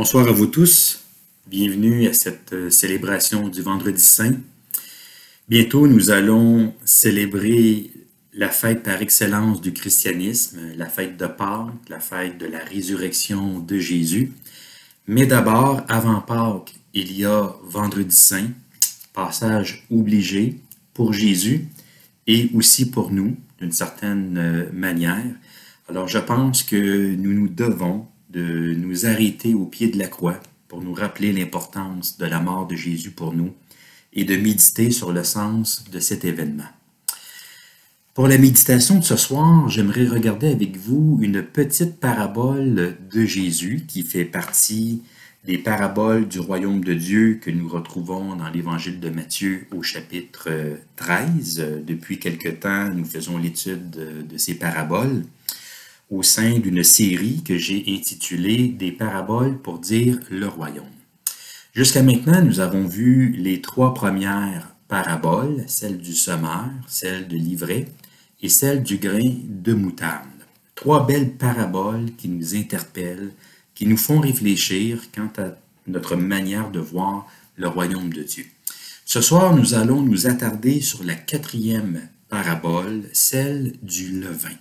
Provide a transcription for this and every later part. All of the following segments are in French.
Bonsoir à vous tous. Bienvenue à cette célébration du Vendredi Saint. Bientôt, nous allons célébrer la fête par excellence du christianisme, la fête de Pâques, la fête de la résurrection de Jésus. Mais d'abord, avant Pâques, il y a Vendredi Saint, passage obligé pour Jésus et aussi pour nous, d'une certaine manière. Alors, je pense que nous nous devons de nous arrêter au pied de la croix pour nous rappeler l'importance de la mort de Jésus pour nous et de méditer sur le sens de cet événement. Pour la méditation de ce soir, j'aimerais regarder avec vous une petite parabole de Jésus qui fait partie des paraboles du royaume de Dieu que nous retrouvons dans l'évangile de Matthieu au chapitre 13. Depuis quelque temps, nous faisons l'étude de ces paraboles au sein d'une série que j'ai intitulée « Des paraboles pour dire le royaume ». Jusqu'à maintenant, nous avons vu les trois premières paraboles, celle du semeur, celle de l'ivraie et celle du grain de moutarde. Trois belles paraboles qui nous interpellent, qui nous font réfléchir quant à notre manière de voir le royaume de Dieu. Ce soir, nous allons nous attarder sur la quatrième parabole, celle du levain.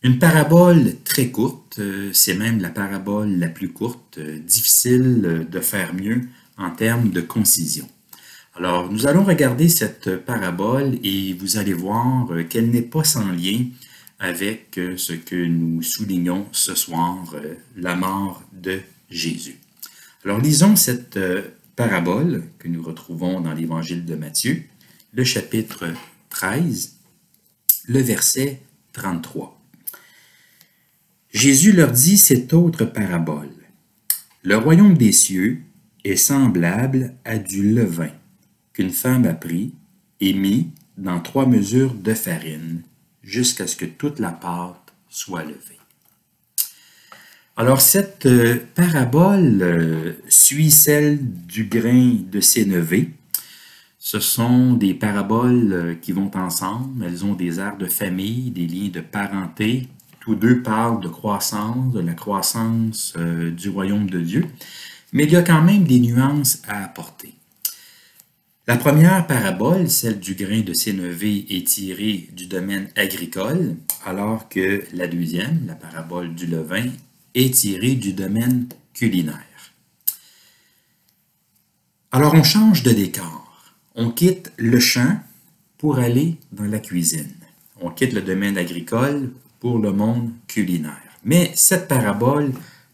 Une parabole très courte, c'est même la parabole la plus courte, difficile de faire mieux en termes de concision. Alors, nous allons regarder cette parabole et vous allez voir qu'elle n'est pas sans lien avec ce que nous soulignons ce soir, la mort de Jésus. Alors, lisons cette parabole que nous retrouvons dans l'évangile de Matthieu, le chapitre 13, le verset 33. Jésus leur dit cette autre parabole. Le royaume des cieux est semblable à du levain qu'une femme a pris et mis dans 3 mesures de farine jusqu'à ce que toute la pâte soit levée. Alors cette parabole suit celle du grain de sénévé. Ce sont des paraboles qui vont ensemble, elles ont des airs de famille, des liens de parenté. Tous deux parlent de croissance, de la croissance du royaume de Dieu, mais il y a quand même des nuances à apporter. La première parabole, celle du grain de sénévé, est tirée du domaine agricole, alors que la deuxième, la parabole du levain, est tirée du domaine culinaire. Alors on change de décor. On quitte le champ pour aller dans la cuisine. On quitte le domaine agricole pour le monde culinaire. Mais cette parabole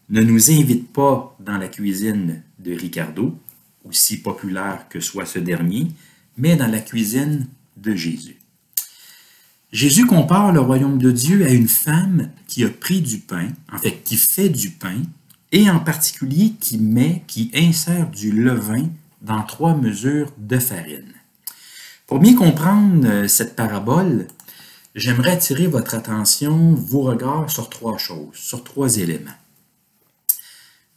ne nous invite pas dans la cuisine de Ricardo, aussi populaire que soit ce dernier, mais dans la cuisine de Jésus. Jésus compare le royaume de Dieu à une femme qui a pris du pain, en fait, qui fait du pain, et en particulier qui insère du levain dans 3 mesures de farine. Pour bien comprendre cette parabole, j'aimerais attirer votre attention, vos regards sur 3 choses, sur 3 éléments.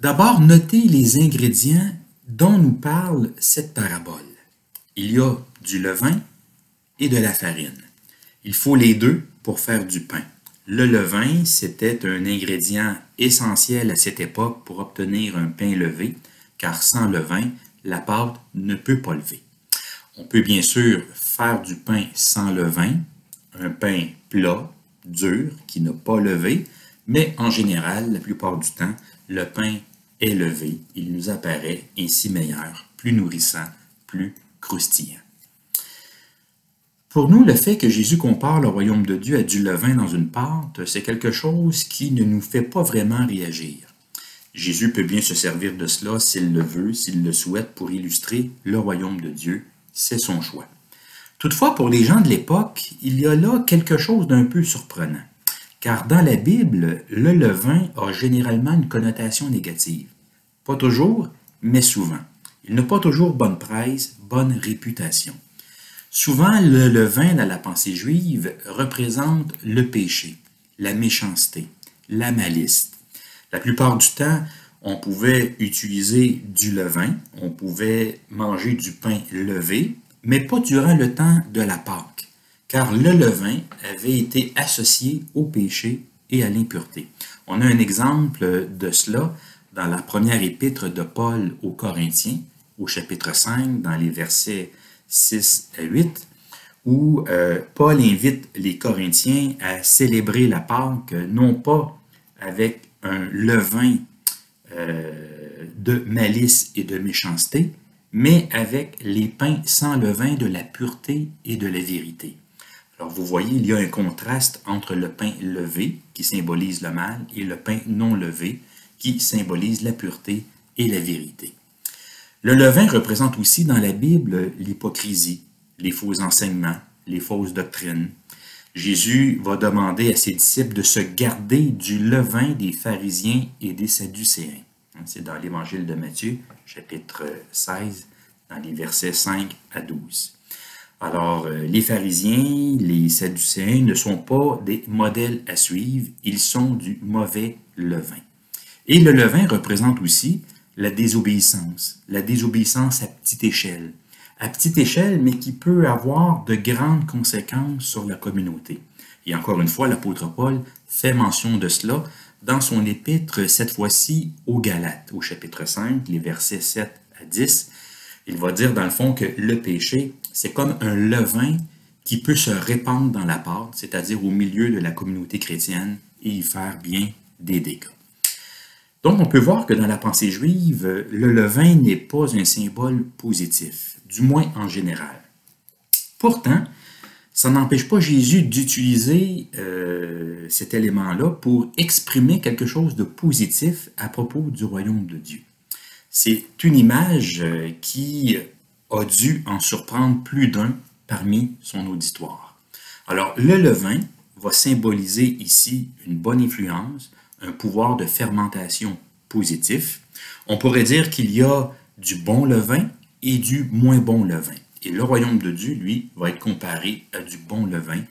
D'abord, notez les ingrédients dont nous parle cette parabole. Il y a du levain et de la farine. Il faut les deux pour faire du pain. Le levain, c'était un ingrédient essentiel à cette époque pour obtenir un pain levé, car sans levain, la pâte ne peut pas lever. On peut bien sûr faire du pain sans levain, un pain plat, dur, qui n'a pas levé, mais en général, la plupart du temps, le pain est levé. Il nous apparaît ainsi meilleur, plus nourrissant, plus croustillant. Pour nous, le fait que Jésus compare le royaume de Dieu à du levain dans une pâte, c'est quelque chose qui ne nous fait pas vraiment réagir. Jésus peut bien se servir de cela s'il le veut, s'il le souhaite, pour illustrer le royaume de Dieu. C'est son choix. Toutefois, pour les gens de l'époque, il y a là quelque chose d'un peu surprenant, car dans la Bible, le levain a généralement une connotation négative. Pas toujours, mais souvent. Il n'a pas toujours bonne presse, bonne réputation. Souvent, le levain dans la pensée juive représente le péché, la méchanceté, la malice. La plupart du temps, on pouvait utiliser du levain, on pouvait manger du pain levé, mais pas durant le temps de la Pâque, car le levain avait été associé au péché et à l'impureté. On a un exemple de cela dans la première épître de Paul aux Corinthiens, au chapitre 5, dans les versets 6 à 8, où Paul invite les Corinthiens à célébrer la Pâque, non pas avec un levain de malice et de méchanceté, mais avec les pains sans levain de la pureté et de la vérité. Alors vous voyez, il y a un contraste entre le pain levé, qui symbolise le mal, et le pain non levé, qui symbolise la pureté et la vérité. Le levain représente aussi dans la Bible l'hypocrisie, les faux enseignements, les fausses doctrines. Jésus va demander à ses disciples de se garder du levain des pharisiens et des sadducéens. C'est dans l'Évangile de Matthieu, chapitre 16, dans les versets 5 à 12. Alors, les pharisiens, les sadducéens ne sont pas des modèles à suivre, ils sont du mauvais levain. Et le levain représente aussi la désobéissance à petite échelle. À petite échelle, mais qui peut avoir de grandes conséquences sur la communauté. Et encore une fois, l'apôtre Paul fait mention de cela dans son épître, cette fois-ci aux Galates, au chapitre 5, les versets 7 à 10. Il va dire dans le fond que le péché, c'est comme un levain qui peut se répandre dans la pâte, c'est-à-dire au milieu de la communauté chrétienne, et y faire bien des dégâts. Donc, on peut voir que dans la pensée juive, le levain n'est pas un symbole positif, du moins en général. Pourtant, ça n'empêche pas Jésus d'utiliser cet élément-là pour exprimer quelque chose de positif à propos du royaume de Dieu. C'est une image qui a dû en surprendre plus d'un parmi son auditoire. Alors, le levain va symboliser ici une bonne influence, un pouvoir de fermentation positif. On pourrait dire qu'il y a du bon levain et du moins bon levain. Et le royaume de Dieu, lui, va être comparé à du bon levain,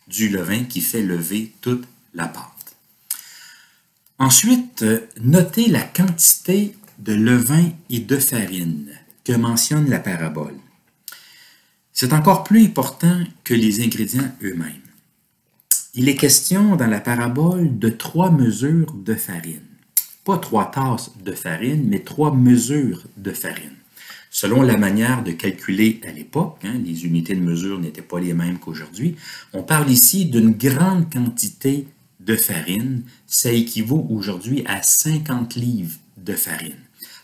du levain qui fait lever toute la pâte. Ensuite, notez la quantité de levain et de farine que mentionne la parabole. C'est encore plus important que les ingrédients eux-mêmes. Il est question dans la parabole de 3 mesures de farine. Pas 3 tasses de farine, mais 3 mesures de farine. Selon la manière de calculer à l'époque, les unités de mesure n'étaient pas les mêmes qu'aujourd'hui, on parle ici d'une grande quantité de farine. Ça équivaut aujourd'hui à 50 livres de farine.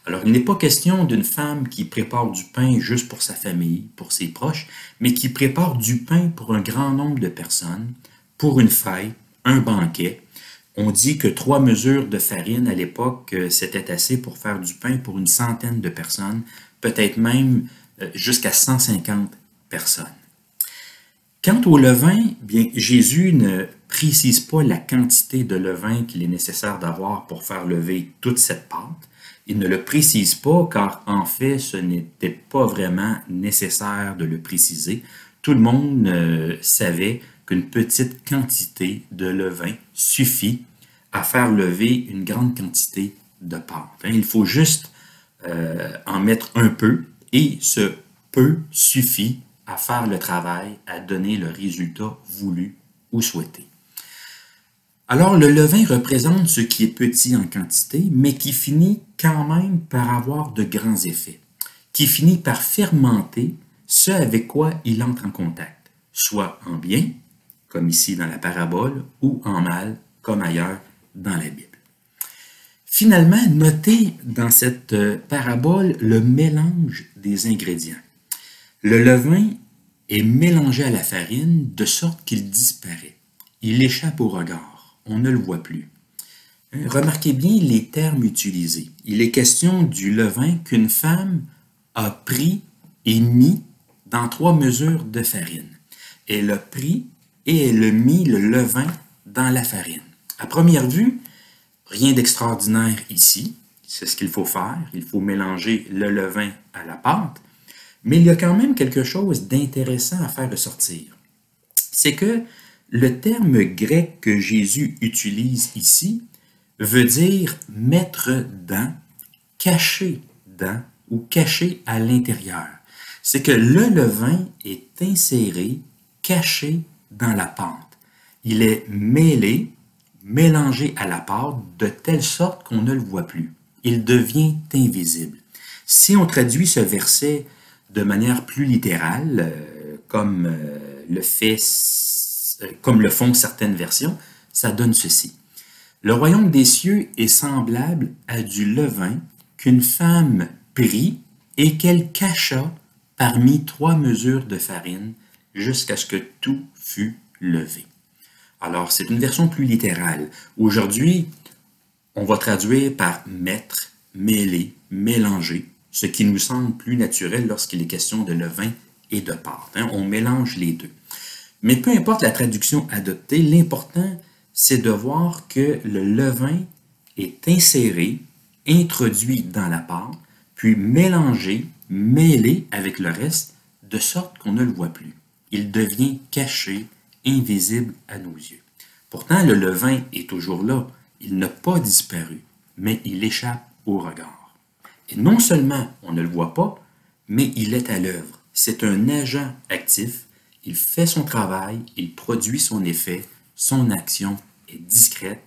Alors, il n'est pas question d'une femme qui prépare du pain juste pour sa famille, pour ses proches, mais qui prépare du pain pour un grand nombre de personnes, pour une fête, un banquet. On dit que 3 mesures de farine à l'époque, c'était assez pour faire du pain pour une centaine de personnes, peut-être même jusqu'à 150 personnes. Quant au levain, bien, Jésus ne précise pas la quantité de levain qu'il est nécessaire d'avoir pour faire lever toute cette pâte. Il ne le précise pas car en fait, ce n'était pas vraiment nécessaire de le préciser. Tout le monde savait qu'une petite quantité de levain suffit à faire lever une grande quantité de pâte. Il faut juste en mettre un peu et ce peu suffit à faire le travail, à donner le résultat voulu ou souhaité. Alors, le levain représente ce qui est petit en quantité, mais qui finit quand même par avoir de grands effets, qui finit par fermenter ce avec quoi il entre en contact, soit en bien, comme ici dans la parabole, ou en mal, comme ailleurs dans la Bible. Finalement, notez dans cette parabole le mélange des ingrédients. Le levain est mélangé à la farine de sorte qu'il disparaît. Il échappe au regard. On ne le voit plus. Remarquez bien les termes utilisés. Il est question du levain qu'une femme a pris et mis dans 3 mesures de farine. Elle a pris et elle a mis le levain dans la farine. À première vue, rien d'extraordinaire ici. C'est ce qu'il faut faire. Il faut mélanger le levain à la pâte. Mais il y a quand même quelque chose d'intéressant à faire ressortir. C'est que le terme grec que Jésus utilise ici veut dire mettre dans, cacher dans ou cacher à l'intérieur. C'est que le levain est inséré, caché dans la pâte. Il est mêlé, mélangé à la pâte de telle sorte qu'on ne le voit plus. il devient invisible. Si on traduit ce verset de manière plus littérale, comme le font certaines versions, ça donne ceci. Le royaume des cieux est semblable à du levain qu'une femme prit et qu'elle cacha parmi 3 mesures de farine jusqu'à ce que tout fût levé. Alors, c'est une version plus littérale. Aujourd'hui, on va traduire par mettre, mêler, mélanger, ce qui nous semble plus naturel lorsqu'il est question de levain et de pâte. On mélange les deux. Mais peu importe la traduction adoptée, l'important, c'est de voir que le levain est inséré, introduit dans la pâte, puis mélangé, mêlé avec le reste, de sorte qu'on ne le voit plus. Il devient caché, invisible à nos yeux. Pourtant, le levain est toujours là. Il n'a pas disparu, mais il échappe au regard. Et non seulement on ne le voit pas, mais il est à l'œuvre. C'est un agent actif. Il fait son travail, il produit son effet, son action est discrète,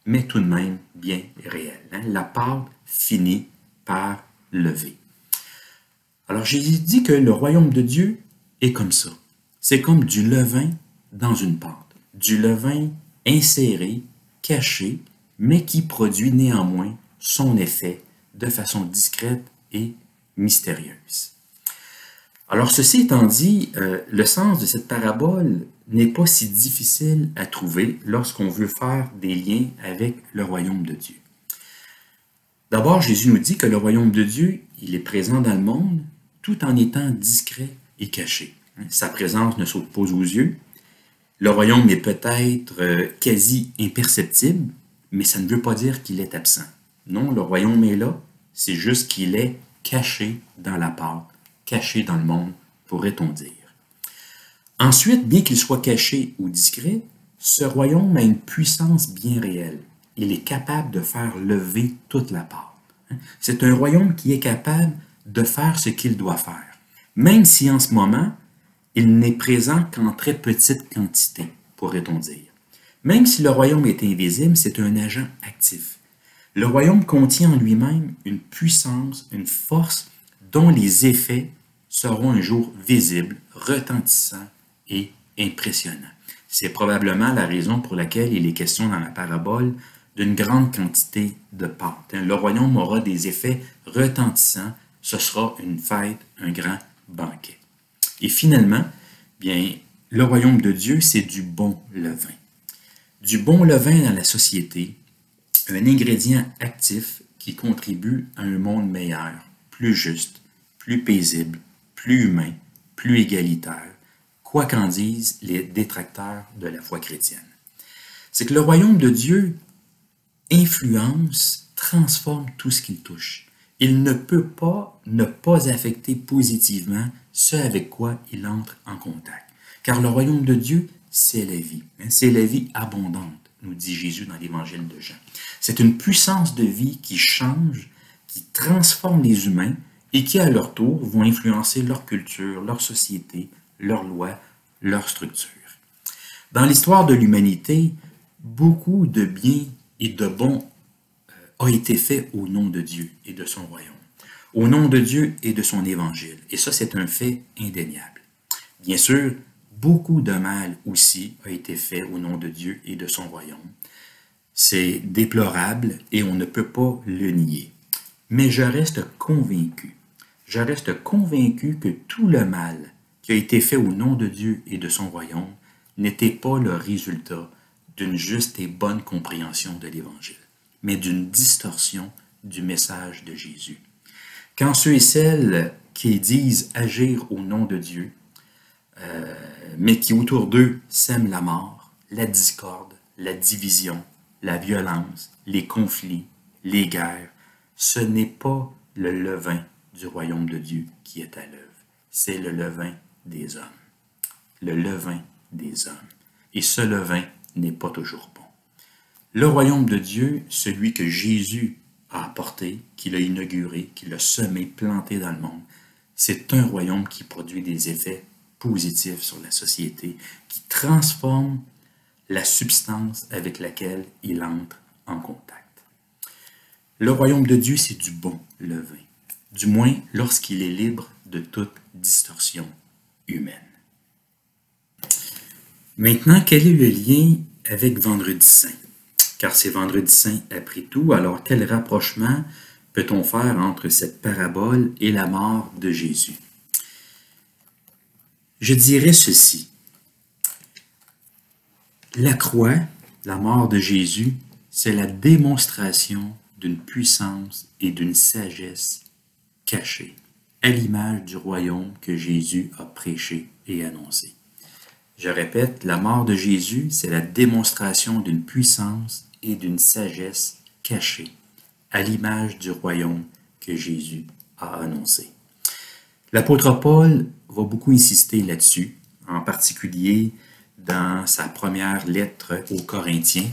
mais tout de même bien réelle. La pâte finit par lever. Alors j'ai dit que le royaume de Dieu est comme ça. C'est comme du levain dans une pâte. Du levain inséré, caché, mais qui produit néanmoins son effet de façon discrète et mystérieuse. Alors, ceci étant dit, le sens de cette parabole n'est pas si difficile à trouver lorsqu'on veut faire des liens avec le royaume de Dieu. D'abord, Jésus nous dit que le royaume de Dieu, il est présent dans le monde tout en étant discret et caché. Sa présence ne saute pas aux yeux. Le royaume est peut-être quasi imperceptible, mais ça ne veut pas dire qu'il est absent. Non, le royaume est là, c'est juste qu'il est caché dans la pâte, caché dans le monde, pourrait-on dire. Ensuite, bien qu'il soit caché ou discret, ce royaume a une puissance bien réelle. Il est capable de faire lever toute la pâte. C'est un royaume qui est capable de faire ce qu'il doit faire, même si en ce moment, il n'est présent qu'en très petite quantité, pourrait-on dire. Même si le royaume est invisible, c'est un agent actif. Le royaume contient en lui-même une puissance, une force dont les effets seront un jour visibles, retentissants et impressionnants. C'est probablement la raison pour laquelle il est question dans la parabole d'une grande quantité de pâte. Le royaume aura des effets retentissants, ce sera une fête, un grand banquet. Et finalement, bien, le royaume de Dieu, c'est du bon levain. Du bon levain dans la société, un ingrédient actif qui contribue à un monde meilleur, plus juste, plus paisible, plus humain, plus égalitaire, quoi qu'en disent les détracteurs de la foi chrétienne. C'est que le royaume de Dieu influence, transforme tout ce qu'il touche. Il ne peut pas ne pas affecter positivement ce avec quoi il entre en contact. Car le royaume de Dieu, c'est la vie. C'est la vie abondante, nous dit Jésus dans l'évangile de Jean. C'est une puissance de vie qui change, qui transforme les humains et qui, à leur tour, vont influencer leur culture, leur société, leurs lois, leur structure. Dans l'histoire de l'humanité, beaucoup de bien et de bon a été fait au nom de Dieu et de son royaume, au nom de Dieu et de son évangile. Et ça, c'est un fait indéniable. Bien sûr, beaucoup de mal aussi a été fait au nom de Dieu et de son royaume. C'est déplorable et on ne peut pas le nier. Mais je reste convaincu que tout le mal qui a été fait au nom de Dieu et de son royaume n'était pas le résultat d'une juste et bonne compréhension de l'Évangile, mais d'une distorsion du message de Jésus. Quand ceux et celles qui disent agir au nom de Dieu, mais qui autour d'eux sèment la mort, la discorde, la division, la violence, les conflits, les guerres, ce n'est pas le levain du royaume de Dieu qui est à l'œuvre, c'est le levain des hommes. Le levain des hommes. Et ce levain n'est pas toujours bon. Le royaume de Dieu, celui que Jésus a apporté, qu'il a inauguré, qu'il a semé, planté dans le monde, c'est un royaume qui produit des effets positifs sur la société, qui transforme la substance avec laquelle il entre en contact. Le royaume de Dieu, c'est du bon levain, du moins lorsqu'il est libre de toute distorsion humaine. Maintenant, quel est le lien avec Vendredi Saint? Car c'est Vendredi Saint après tout, alors quel rapprochement peut-on faire entre cette parabole et la mort de Jésus? Je dirais ceci. La croix, la mort de Jésus, c'est la démonstration d'une puissance et d'une sagesse cachée, à l'image du royaume que Jésus a prêché et annoncé. Je répète, la mort de Jésus, c'est la démonstration d'une puissance et d'une sagesse cachée, à l'image du royaume que Jésus a annoncé. L'apôtre Paul va beaucoup insister là-dessus, en particulier dans sa première lettre aux Corinthiens.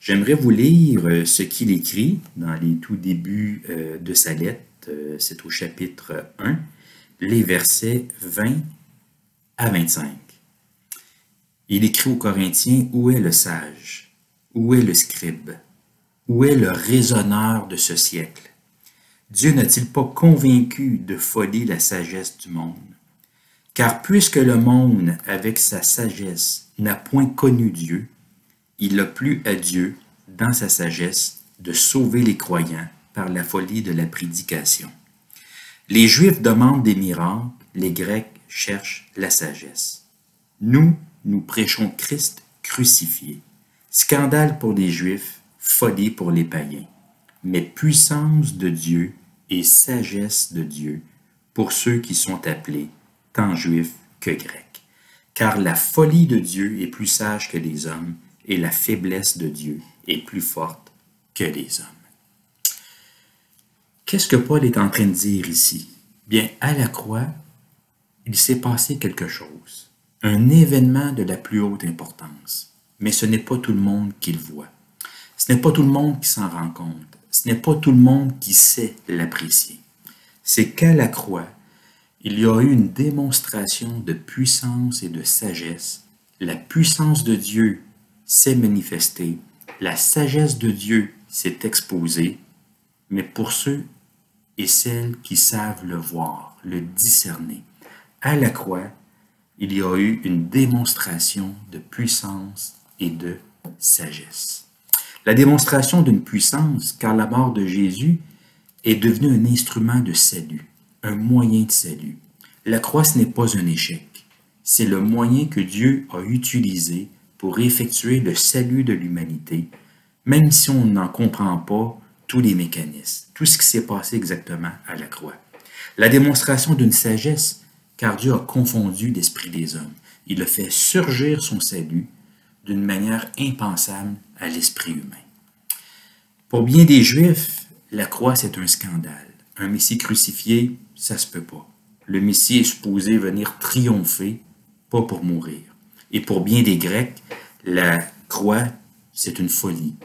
J'aimerais vous lire ce qu'il écrit dans les tout débuts de sa lettre, c'est au chapitre 1, les versets 20 à 25. Il écrit aux Corinthiens, « Où est le sage? Où est le scribe? Où est le raisonneur de ce siècle? Dieu n'a-t-il pas convaincu de folie la sagesse du monde? Car puisque le monde, avec sa sagesse, n'a point connu Dieu, il a plu à Dieu, dans sa sagesse, de sauver les croyants par la folie de la prédication. Les Juifs demandent des miracles, les Grecs cherchent la sagesse. Nous prêchons Christ crucifié. Scandale pour les Juifs, folie pour les païens, mais puissance de Dieu et sagesse de Dieu pour ceux qui sont appelés tant juifs que grecs. Car la folie de Dieu est plus sage que les hommes, et la faiblesse de Dieu est plus forte que les hommes. Qu'est-ce que Paul est en train de dire ici? Bien, à la croix, il s'est passé quelque chose, un événement de la plus haute importance, mais ce n'est pas tout le monde qui le voit. Ce n'est pas tout le monde qui s'en rend compte. Ce n'est pas tout le monde qui sait l'apprécier. C'est qu'à la croix, il y a eu une démonstration de puissance et de sagesse. La puissance de Dieu s'est manifestée, la sagesse de Dieu s'est exposée, mais pour ceux et celles qui savent le voir, le discerner, à la croix, il y a eu une démonstration de puissance et de sagesse. La démonstration d'une puissance, car la mort de Jésus est devenue un instrument de salut, un moyen de salut. La croix, ce n'est pas un échec. C'est le moyen que Dieu a utilisé pour effectuer le salut de l'humanité, même si on n'en comprend pas tous les mécanismes, tout ce qui s'est passé exactement à la croix. La démonstration d'une sagesse, car Dieu a confondu l'esprit des hommes. Il a fait surgir son salut d'une manière impensable à l'esprit humain. Pour bien des Juifs, la croix, c'est un scandale. Un Messie crucifié, ça se peut pas. Le Messie est supposé venir triompher, pas pour mourir. Et pour bien des Grecs, la croix, c'est une folie.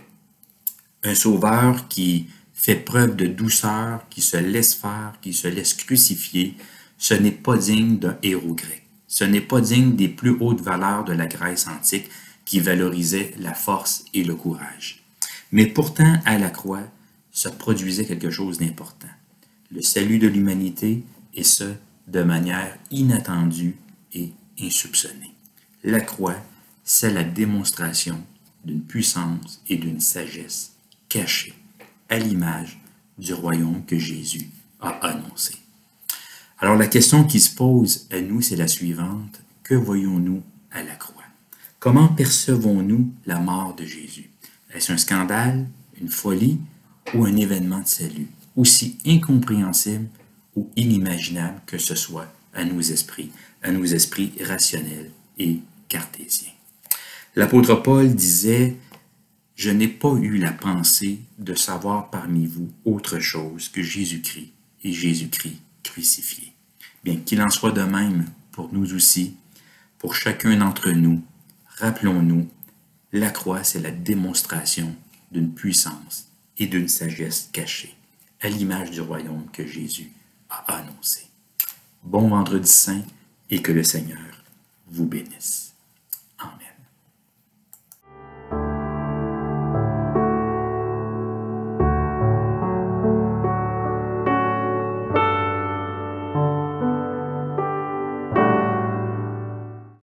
Un sauveur qui fait preuve de douceur, qui se laisse faire, qui se laisse crucifier, ce n'est pas digne d'un héros grec. Ce n'est pas digne des plus hautes valeurs de la Grèce antique qui valorisaient la force et le courage. Mais pourtant, à la croix, se produisait quelque chose d'important. Le salut de l'humanité, et ce, de manière inattendue et insoupçonnée. La croix, c'est la démonstration d'une puissance et d'une sagesse cachée, à l'image du royaume que Jésus a annoncé. Alors la question qui se pose à nous, c'est la suivante. Que voyons-nous à la croix? Comment percevons-nous la mort de Jésus? Est-ce un scandale, une folie ou un événement de salut, aussi incompréhensible ou inimaginable que ce soit à nos esprits rationnels et cartésiens? L'apôtre Paul disait « Je n'ai pas eu la pensée de savoir parmi vous autre chose que Jésus-Christ et Jésus-Christ crucifié. » Bien, qu'il en soit de même pour nous aussi, pour chacun d'entre nous, rappelons-nous, la croix, c'est la démonstration d'une puissance et d'une sagesse cachée, à l'image du royaume que Jésus a annoncé. Bon vendredi saint et que le Seigneur vous bénisse.